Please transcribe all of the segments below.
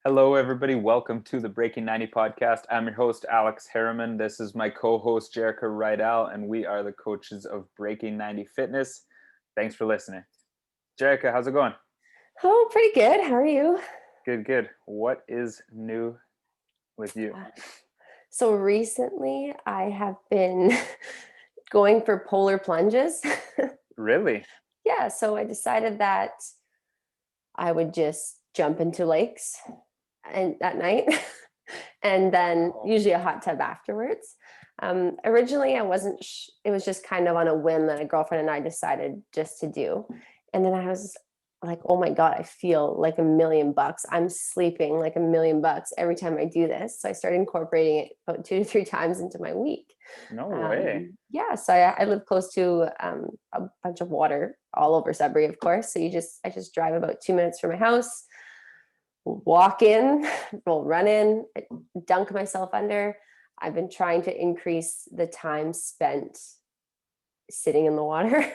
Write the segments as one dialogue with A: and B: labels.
A: Hello, everybody. Welcome to the Breaking 90 podcast. I'm your host, Alex Harriman. This is my co-host, Jerrika and we are the coaches of Breaking 90 Fitness. Thanks for listening. Jerrika, how's it going?
B: Oh, pretty good. How are you?
A: Good, good. What is new with you?
B: So recently I have been going for polar plunges.
A: Really?
B: Yeah, so I decided that I would just jump into lakes and at night and then
A: Oh,
B: usually a hot tub afterwards. Originally I wasn't it was just kind of on a whim that a girlfriend and I decided just to do. And then I was like, oh my God, I feel like $1,000,000. I'm sleeping like $1,000,000 every time I do this. So I started incorporating it about 2 to 3 times into my week.
A: no way.
B: Yeah, so I live close to a bunch of water all over Sudbury, of course. So I just drive about 2 minutes from my house, walk in, will run in, dunk myself under. I've been trying to increase the time spent sitting in the water.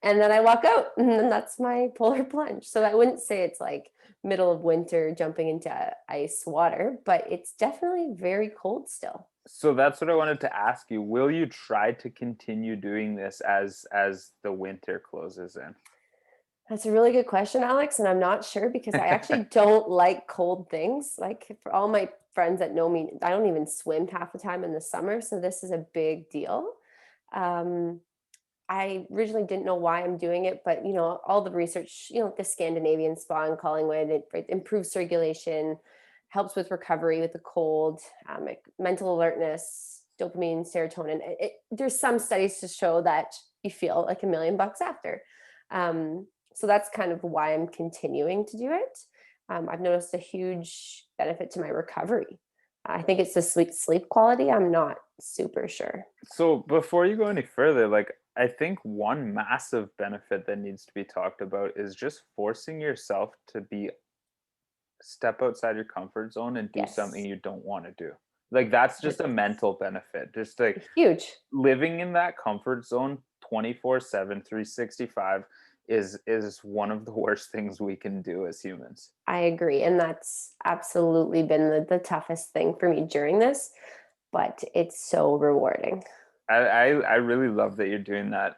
B: And then I walk out, and then that's my polar plunge. So I wouldn't say it's like middle of winter jumping into ice water, but it's definitely very cold still.
A: So that's what I wanted to ask you. Will you try to continue doing this as the winter closes in?
B: That's a really good question, Alex. And I'm not sure because I actually don't like cold things. Like for all my friends that know me, I don't even swim half the time in the summer. So this is a big deal. Um, I originally didn't know why I'm doing it, but all the research, the Scandinavian spa and Collingwood, it improves circulation, helps with recovery with the cold, mental alertness, dopamine, serotonin. There's some studies to show that you feel like $1,000,000 after. So that's kind of why I'm continuing to do it. I've noticed a huge benefit to my recovery. I think it's the sleep quality. I'm not super sure.
A: So before you go any further, like I think one massive benefit that needs to be talked about is just forcing yourself to be step outside your comfort zone and do something
B: Yes,
A: you don't want to do. Like that's just a
B: 100%.
A: mental benefit. Just like
B: Huge.
A: living in that comfort zone 24/7, 365 is one of the worst things we can do as humans.
B: I agree. And that's absolutely been the toughest thing for me during this, but it's so rewarding.
A: I really love that you're doing that.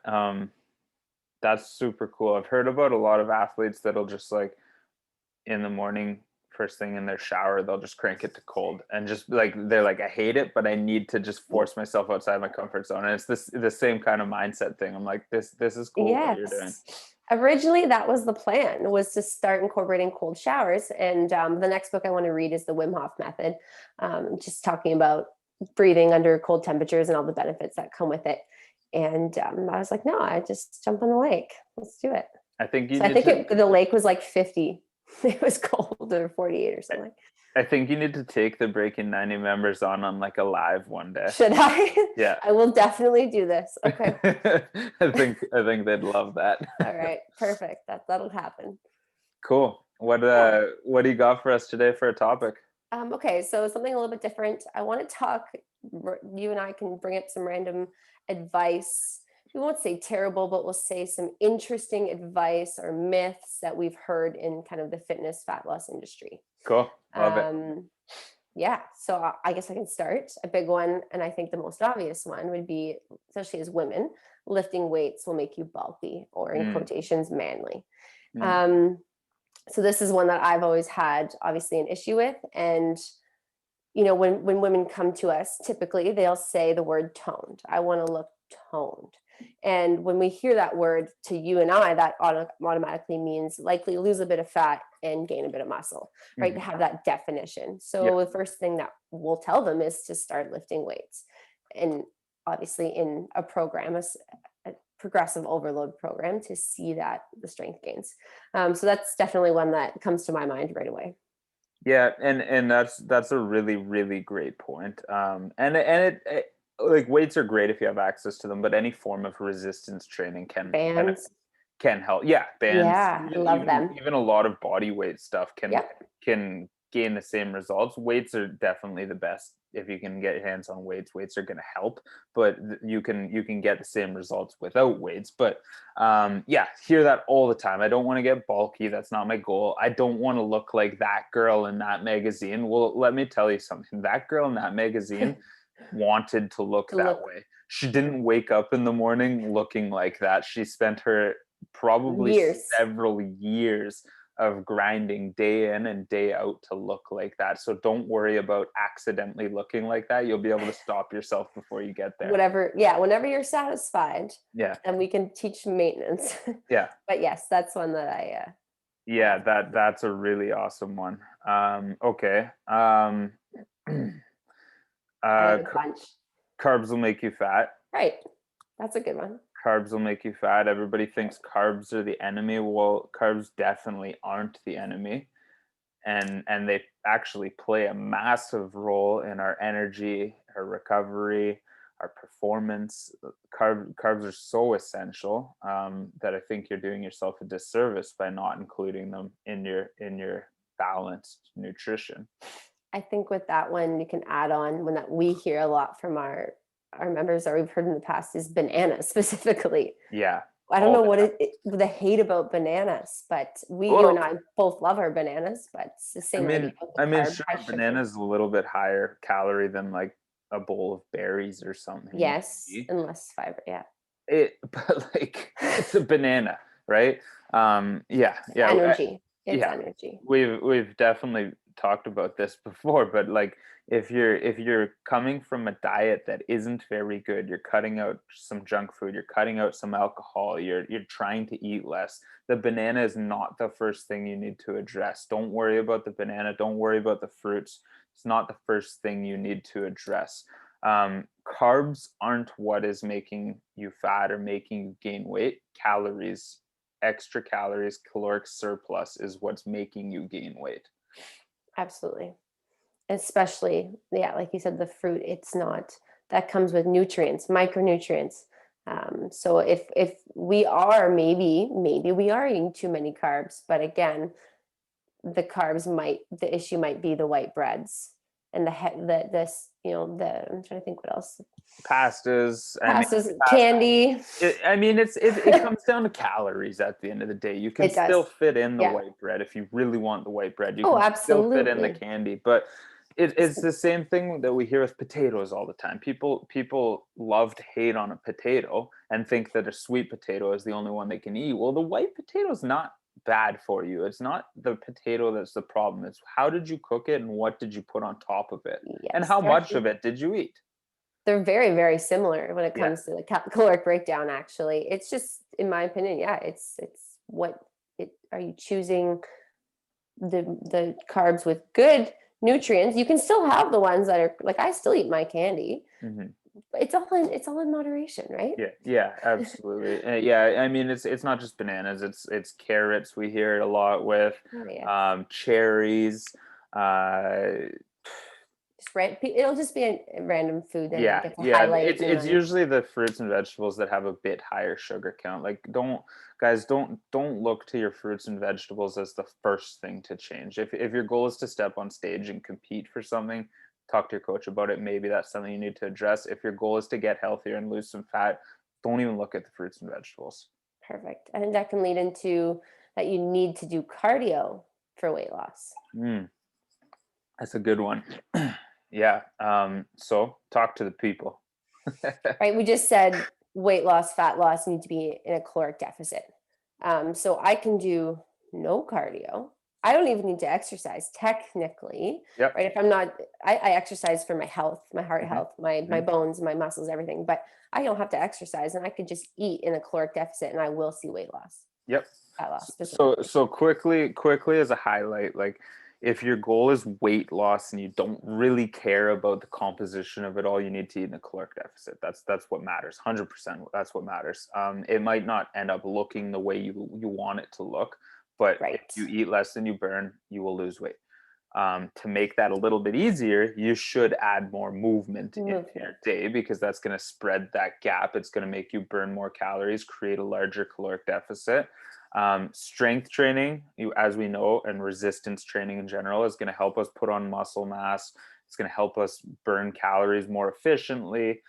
A: That's super cool. I've heard about a lot of athletes that'll just like in the morning, first thing in their shower, they'll just crank it to cold and just like they're like, I hate it, but I need to just force myself outside my comfort zone. And it's the same kind of mindset thing. I'm like, this is cool what you're doing.
B: Yes. Originally, that was the plan, was to start incorporating cold showers. And the next book I want to read is the Wim Hof method, just talking about breathing under cold temperatures and all the benefits that come with it. And I was like, no, I just jump in the lake. Let's do it.
A: I think you
B: So I
A: need
B: think
A: to
B: the lake was like 50. It was cold, or 48 or something.
A: I think you need to take the Breaking 90 members on like a live one day.
B: Should I?
A: Yeah.
B: I will definitely do this. Okay.
A: I think they'd love that.
B: All right. Perfect. That'll happen.
A: Cool.
B: Yeah.
A: What do you got for us today for a topic?
B: Okay. So something a little bit different. I want to talk. You and I can bring up some random advice. We won't say terrible, but we'll say some interesting advice or myths that we've heard in kind of the fitness fat loss industry.
A: Cool. Love it.
B: Um, Yeah, so I guess I can start. A big one, and I think the most obvious one would be, especially as women, lifting weights will make you bulky, or in
A: Mm,
B: quotations, manly.
A: mm,
B: Um, so this is one that I've always had, obviously, an issue with. And when women come to us, typically they'll say the word toned. I want to look toned. And when we hear that word to you and I, that automatically means likely lose a bit of fat and gain a bit of muscle, right? To
A: mhm.
B: have that definition.
A: Yeah.
B: So the first thing that we'll tell them is to start lifting weights. And obviously in a program, a progressive overload program, to see that the strength gains. So that's definitely one that comes to my mind right away.
A: Yeah, and that's a really really great point. And it like weights are great if you have access to them, but any form of resistance training
B: Bands.
A: can help. Yeah, bands,
B: Yeah, I love them.
A: even a lot of body weight stuff
B: Yep.
A: can gain the same results. Weights are definitely the best. If you can get your hands on weights, weights are going to help, but you can get the same results without weights. But yeah, hear that all the time. I don't want to get bulky. That's not my goal. I don't want to look like that girl in that magazine. Well, let me tell you something. That girl in that magazine wanted to look
B: To
A: that
B: look
A: way. She didn't wake up in the morning looking like that. She spent her probably
B: years.
A: several years of grinding day in and day out to look like that. So don't worry about accidentally looking like that. You'll be able to stop yourself before you get there.
B: Whenever you're satisfied,
A: Yeah.
B: then we can teach maintenance.
A: Yeah.
B: But yes, that's one that
A: Yeah, that's a really awesome one. Okay.
B: I
A: Uh,
B: have a bunch.
A: carbs will make you fat.
B: Right. That's a good one.
A: Carbs will make you fat. Everybody thinks carbs are the enemy. Well, carbs definitely aren't the enemy. And they actually play a massive role in our energy, our recovery, our performance. Carbs are so essential that I think you're doing yourself a disservice by not including them in your balanced nutrition.
B: I think with that one, you can add on one that we hear a lot from our members, or we've heard in the past, is bananas specifically.
A: Yeah,
B: I don't
A: all
B: know
A: the
B: what
A: time.
B: the hate about bananas, but you and
A: Well,
B: I both love our bananas, but it's the
A: I
B: same idea
A: mean,
B: with the
A: I mean,
B: carb,
A: sure,
B: high sugar.
A: banana's a little bit higher calorie than like a bowl of berries or something.
B: Yes, and less fiber. Yeah.
A: But like it's a banana, right? Yeah,
B: Energy. It's
A: yeah.
B: energy.
A: We've definitely talked about this before, but like if you're coming from a diet that isn't very good, you're cutting out some junk food, you're cutting out some alcohol, you're trying to eat less. The banana is not the first thing you need to address. Don't worry about the banana, don't worry about the fruits. It's not the first thing you need to address. Carbs aren't what is making you fat or making you gain weight. Calories, extra calories, caloric surplus is what's making you gain weight.
B: Absolutely. Especially, yeah, like you said, the fruit, it's not, that comes with nutrients, micronutrients. So if we are, maybe we are eating too many carbs, but again, the issue might be the white breads and I'm trying to think what else.
A: Pastas, I mean,
B: Pastas, candy.
A: it comes down to calories at the end of the day. You can
B: It
A: still
B: does.
A: fit in the
B: Yeah.
A: white bread if you really want the white bread. You
B: Oh,
A: can still fit in the
B: absolutely.
A: candy, but it's the same thing that we hear with potatoes all the time. People love to hate on a potato and think that a sweet potato is the only one they can eat. Well, the white potato is not bad for you. It's not the potato that's the problem. It's how did you cook it and what did you put on top of it? And
B: Yes,
A: how much of it did you eat?
B: they're very, very similar when it
A: Yeah.
B: comes to the caloric breakdown. Actually, it's just, in my opinion, yeah, it's what it are you choosing the carbs with good nutrients. You can still have the ones that are like, I still eat my candy,
A: Mm-hmm.
B: but it's all in moderation, right?
A: Yeah, absolutely. Yeah, I mean it's not just bananas. It's carrots. We hear it a lot with
B: Oh yeah.
A: cherries. Uh,
B: It'll just be a random food then that
A: yeah,
B: gets a
A: yeah.
B: highlight, and
A: It's
B: then
A: usually the fruits and vegetables that have a bit higher sugar count. Like don't look to your fruits and vegetables as the first thing to change. If your goal is to step on stage and compete for something, talk to your coach about it. Maybe that's something you need to address. If your goal is to get healthier and lose some fat, don't even look at the fruits and vegetables.
B: perfect. I think that can lead into that you need to do cardio for weight loss.
A: Mm, that's a good one. Yeah. So talk to the people.
B: Right? We just said weight loss, fat loss need to be in a caloric deficit. So I can do no cardio. I don't even need to exercise technically,
A: Yep.
B: right? If I'm not, I exercise for my health, my heart
A: Hmm.
B: health, my bones, my muscles, everything. But I don't have to exercise, and I could just eat in a caloric deficit, and I will see weight loss,
A: Yep.
B: fat loss
A: So
B: specifically.
A: so quickly as a highlight, like if your goal is weight loss and you don't really care about the composition of it all, you need to eat in a caloric deficit. That's what matters. 100%. That's what matters. It might not end up looking the way you want it to look, but if
B: Right.
A: you eat less than you burn, you will lose weight. To make that a little bit easier, you should add more movement into your
B: Movement.
A: day because that's going to spread that gap. It's going to make you burn more calories, create a larger caloric deficit. Strength training, as we know, and resistance training in general is going to help us put on muscle mass. It's going to help us burn calories more efficiently.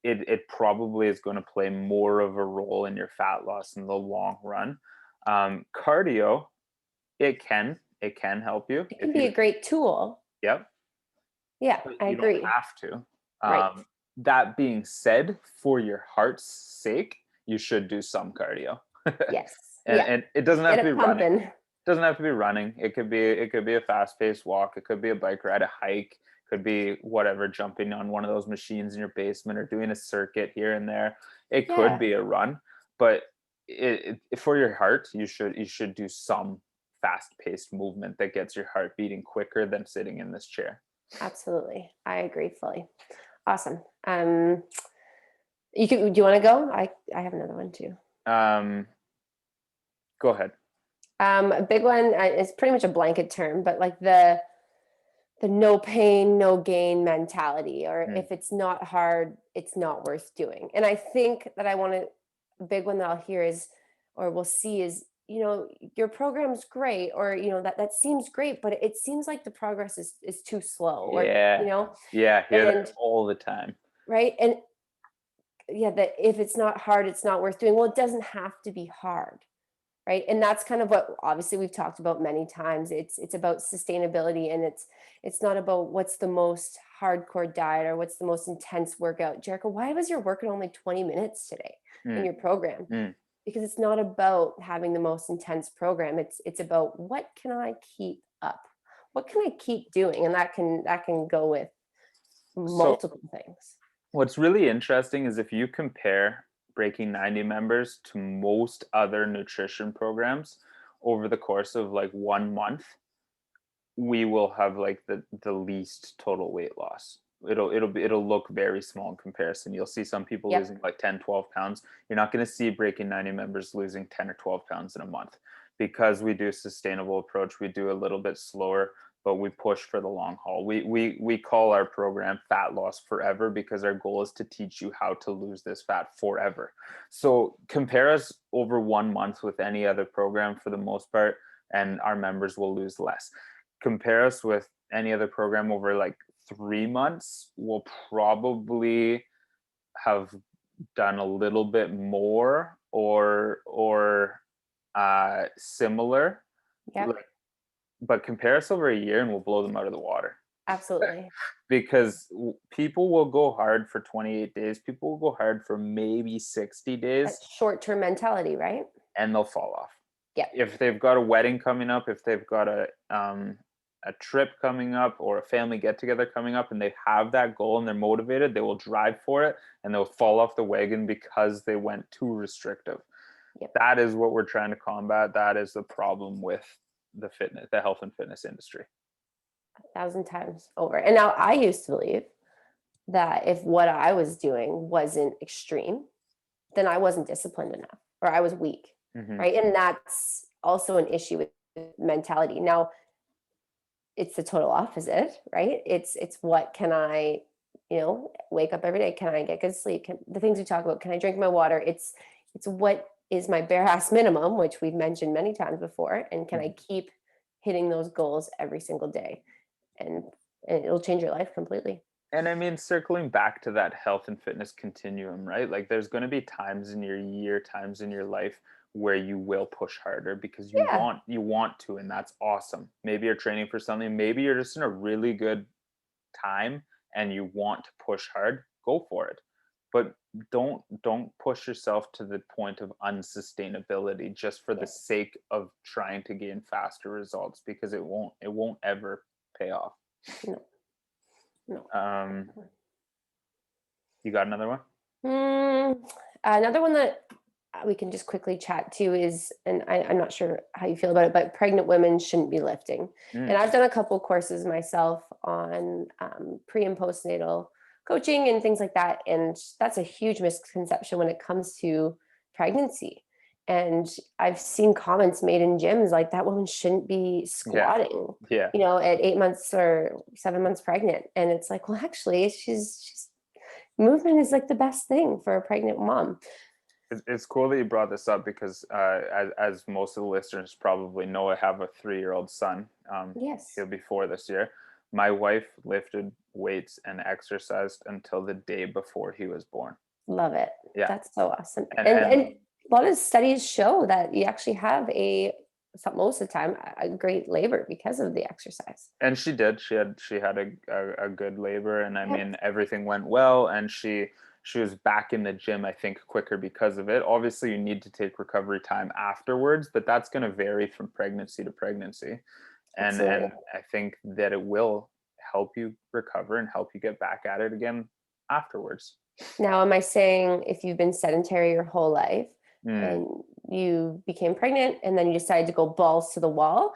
A: It probably is going to play more of a role in your fat loss in the long run. Cardio, it can help you
B: It
A: if
B: can be
A: you.
B: a great tool.
A: Yep.
B: Yeah,
A: But
B: I
A: you don't
B: agree.
A: have to.
B: Right.
A: That being said, for your heart's sake, you should do some cardio.
B: Yes.
A: and,
B: Yeah.
A: and it doesn't have
B: Get
A: to be
B: it
A: running.
B: pumping.
A: It doesn't have to be running. It could be a fast-paced walk. It could be a bike ride, a hike. Could be whatever, jumping on one of those machines in your basement or doing a circuit here and there. It could
B: Yeah,
A: be a run, but for your heart, you should do some fast-paced movement that gets your heart beating quicker than sitting in this chair.
B: absolutely. I agree fully. Awesome. Do you want to go? I have another one too.
A: Um, Go ahead.
B: A big one is pretty much a blanket term, but like the no pain, no gain mentality, or
A: Mm.
B: if it's not hard, it's not worth doing. And I think that a big one that I'll hear is, or we'll see is, your program's great, or, that seems great, but it seems like the progress is too slow, or,
A: Yeah. Yeah, hear that
B: and
A: all the time.
B: right. And yeah, that if it's not hard, it's not worth doing. Well, it doesn't have to be hard. Right. And that's kind of what obviously we've talked about many times. It's about sustainability, and it's not about what's the most hardcore diet or what's the most intense workout. Jerrika, why was your workout only 20 minutes today in
A: Mm,
B: your program?
A: mm.
B: Because it's not about having the most intense program. It's about what can I keep up? What can I keep doing? And that can go with
A: So
B: multiple things.
A: what's really interesting is if you compare Breaking 90 members to most other nutrition programs over the course of like 1 month, we will have like the least total weight loss. It'll look very small in comparison. You'll see some people
B: Yep.
A: losing like 10, 12 pounds. You're not going to see Breaking 90 members losing 10 or 12 pounds in a month, because we do a sustainable approach. We do a little bit slower, but we push for the long haul. We call our program Fat Loss Forever, because our goal is to teach you how to lose this fat forever. So compare us over 1 month with any other program for the most part, and our members will lose less. Compare us with any other program over like 3 months, we'll probably have done a little bit more or similar.
B: Yep.
A: Like, but compare us over a year and we'll blow them out of the water.
B: Absolutely.
A: Because people will go hard for 28 days. People will go hard for maybe 60
B: That
A: days
B: short-term mentality, right?
A: and they'll fall off.
B: Yep.
A: If they've got a wedding coming up, if they've got a trip coming up or a family get together coming up, and they have that goal and they're motivated, they will drive for it, and they'll fall off the wagon because they went too restrictive.
B: Yep.
A: That is what we're trying to combat. That is the problem with the health and fitness industry.
B: 1,000 times over. And now I used to believe that if what I was doing wasn't extreme, then I wasn't disciplined enough, or I was weak.
A: Mm-hmm.
B: Right. And that's also an issue with mentality. Now, it's the total opposite, right? It's what can I, wake up every day? Can I get good sleep? The things we talk about, can I drink my water? It's what is my bare ass minimum, which we've mentioned many times before, and can I keep hitting those goals every single day? And it'll change your life completely.
A: And I mean, circling back to that health and fitness continuum, right? Like there's going to be times in your year, times in your life where you will push harder because
B: Yeah.
A: you want to, and that's awesome. Maybe you're training for something, maybe you're just in a really good time and you want to push hard, go for it. But don't push yourself to the point of unsustainability just for the sake of trying to gain faster results, because it won't ever pay off.
B: No. No.
A: You got another one?
B: Another one that we can just quickly chat to is, and I'm not sure how you feel about it, but pregnant women shouldn't be lifting. And I've done a couple courses myself on pre and postnatal coaching and things like that. And that's a huge misconception when it comes to pregnancy. And I've seen comments made in gyms like that woman shouldn't be squatting,
A: Yeah.
B: At 8 months or 7 months pregnant. And it's like, well, actually, she's movement is like the best thing for a pregnant mom.
A: It's cool that you brought this up because, as most of the listeners probably know, I have a 3-year-old son.
B: Yes.
A: He'll be 4 this year. My wife lifted weights and exercised until the day before he was born.
B: Love it.
A: Yeah,
B: That's so awesome. And
A: and
B: a lot of studies show that you actually have most of the time a great labor because of the exercise.
A: and she did. She had a good labor, and I
B: Yep,
A: mean everything went well, and she was back in the gym, I think, quicker because of it. Obviously, you need to take recovery time afterwards, but that's going to vary from pregnancy to pregnancy.
B: absolutely.
A: And I think that it will help you recover and help you get back at it again afterwards.
B: Now, am I saying if you've been sedentary your whole life
A: Mm,
B: and you became pregnant and then you decided to go balls to the wall,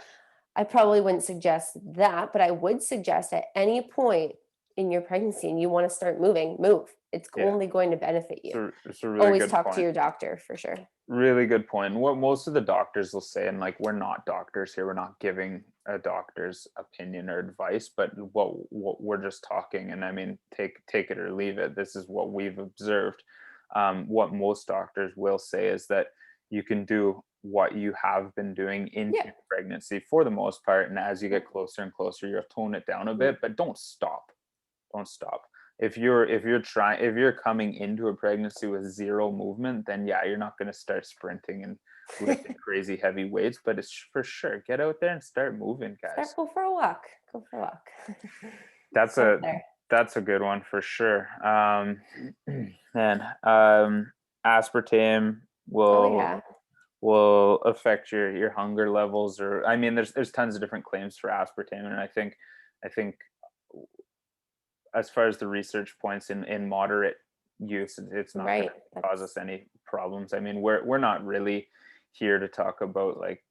B: I probably wouldn't suggest that, but I would suggest at any point in your pregnancy and you want to start moving, move. It's
A: yeah,
B: only going to benefit you.
A: it's a really
B: Always
A: good
B: talk to
A: point.
B: your doctor for sure.
A: Really good point. And what most of the doctors will say, and like we're not doctors here, we're not giving a doctor's opinion or advice, but what we're just talking, and I mean, take it or leave it. This is what we've observed. What most doctors will say is that you can do what you have been doing into
B: Yeah.
A: pregnancy for the most part, and as you get closer and closer, you'll tone it down a bit, but don't stop. If you're coming into a pregnancy with zero movement, then yeah, you're not going to start sprinting and lifting crazy heavy weights, but it's for sure, get out there and start moving, guys.
B: Go for a walk. Go for a walk.
A: that's
B: Out
A: a
B: there.
A: that's a good one for sure. And aspartame
B: Oh
A: will
B: yeah.
A: will affect your hunger levels, or I mean, there's tons of different claims for aspartame, and I think as far as the research points, in moderate use, it's not going
B: Right.
A: to cause
B: That's
A: us any problems. I mean, we're not really here to talk about like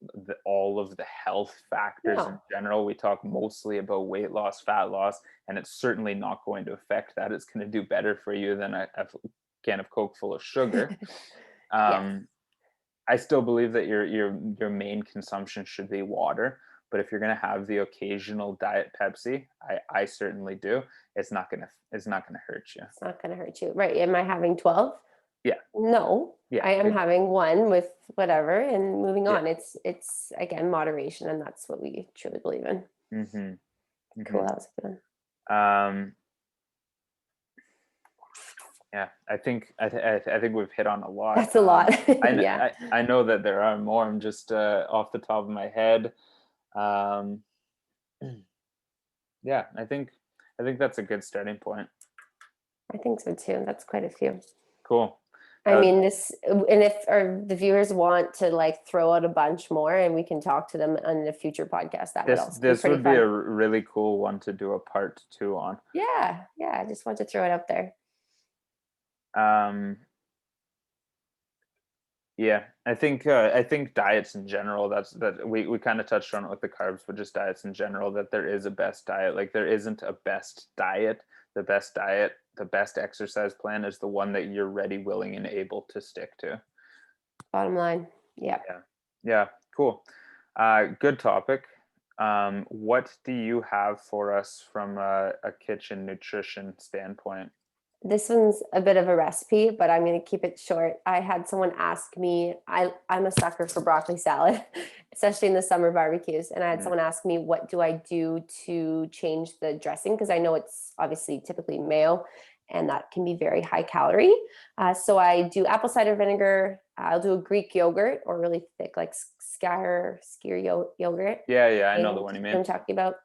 A: all of the health factors in
B: no.
A: general. We talk mostly about weight loss, fat loss, and it's certainly not going to affect that. It's going to do better for you than a can of Coke full of sugar.
B: Yes.
A: um, I still believe that your main consumption should be water. But if you're gonna have the occasional diet Pepsi, I certainly do. It's not gonna hurt you.
B: It's not going to hurt you. Right. Am I having 12?
A: Yeah,
B: No.
A: yeah,
B: I am having one with whatever and moving
A: yeah.
B: on. It's again moderation and that's what we truly believe in.
A: Mm-hmm.
B: Cool.
A: Mm-hmm.
B: That was a good one.
A: Um, yeah, I think we've hit on a lot.
B: That's a lot.
A: I, kn-
B: Yeah.
A: I know that there are more. I'm just off the top of my head. Um, yeah, I think that's a good starting point.
B: I think so too. That's quite a few.
A: Cool.
B: I
A: Uh,
B: mean, and if the viewers want to like throw out a bunch more and we can talk to them on a future podcast, that would
A: this
B: also be
A: this
B: pretty
A: would be
B: fun.
A: a really cool one to do a part 2 on.
B: Yeah. Yeah. I just want to throw it out there.
A: Um, yeah, I think diets in general. That we kind of touched on it with the carbs, but just diets in general. That there is a best diet. Like there isn't a best diet. The best exercise plan is the one that you're ready, willing, and able to stick to.
B: Bottom line. Yeah.
A: Yeah, yeah, cool. Good topic. What do you have for us from a kitchen nutrition standpoint?
B: This one's a bit of a recipe, but I'm going to keep it short. I had someone ask me, I'm a sucker for broccoli salad, especially in the summer barbecues. And I had
A: Mm,
B: someone ask me, what do I do to change the dressing? Because I know it's obviously typically mayo and that can be very high calorie. So I do apple cider vinegar. I'll do a Greek yogurt or really thick, like skyr yogurt.
A: yeah, yeah, I know the
B: And
A: one you
B: you know
A: mean.
B: what I'm talking about.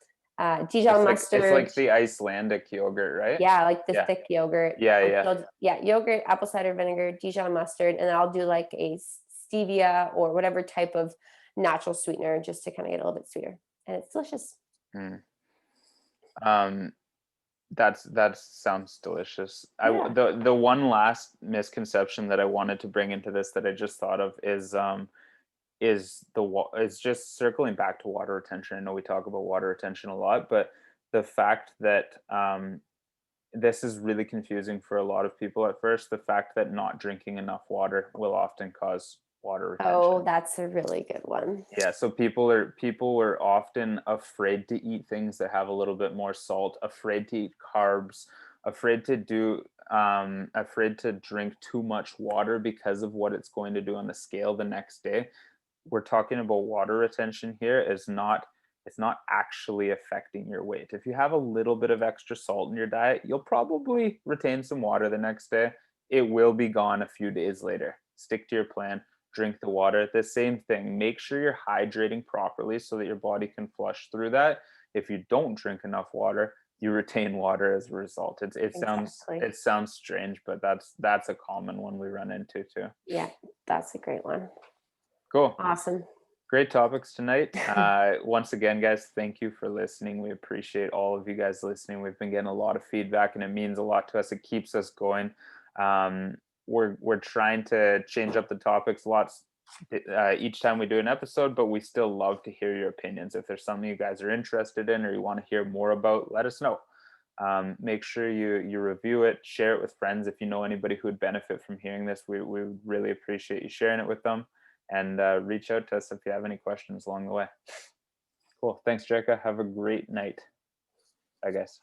A: It's
B: Dijon
A: like it's
B: mustard.
A: like the Icelandic yogurt, right?
B: Yeah, like the
A: Yeah.
B: thick yogurt.
A: Yeah, yeah.
B: Yeah, yogurt, apple cider vinegar, Dijon mustard, and then I'll do like a stevia or whatever type of natural sweetener just to kind of get a little bit sweeter. And it's delicious.
A: Mm. Um, that sounds delicious.
B: Yeah.
A: The one last misconception that I wanted to bring into this that I just thought of is just circling back to water retention. I know we talk about water retention a lot, but the fact that this is really confusing for a lot of people at first. The fact that not drinking enough water will often cause water
B: Oh,
A: retention.
B: that's a really good one.
A: Yeah, so people are often afraid to eat things that have a little bit more salt, afraid to eat carbs, afraid to afraid to drink too much water because of what it's going to do on the scale the next day. We're talking about water retention here. It's not actually affecting your weight. If you have a little bit of extra salt in your diet, you'll probably retain some water the next day. It will be gone a few days later. Stick to your plan, drink the water. The same thing. Make sure you're hydrating properly so that your body can flush through that. If you don't drink enough water, you retain water as a result.
B: Exactly.
A: It sounds strange, but that's a common one we run into too.
B: Yeah, that's a great one.
A: Cool.
B: Awesome.
A: Great topics tonight. Once again, guys, thank you for listening. We appreciate all of you guys listening. We've been getting a lot of feedback, and it means a lot to us. It keeps us going. Um, we're trying to change up the topics lots each time we do an episode, but we still love to hear your opinions. If there's something you guys are interested in or you want to hear more about, let us know. Make sure you review it, share it with friends. If you know anybody who would benefit from hearing this, we would really appreciate you sharing it with them. And reach out to us if you have any questions along the way. Cool. Thanks, Jerrika. Have a great night, I guess.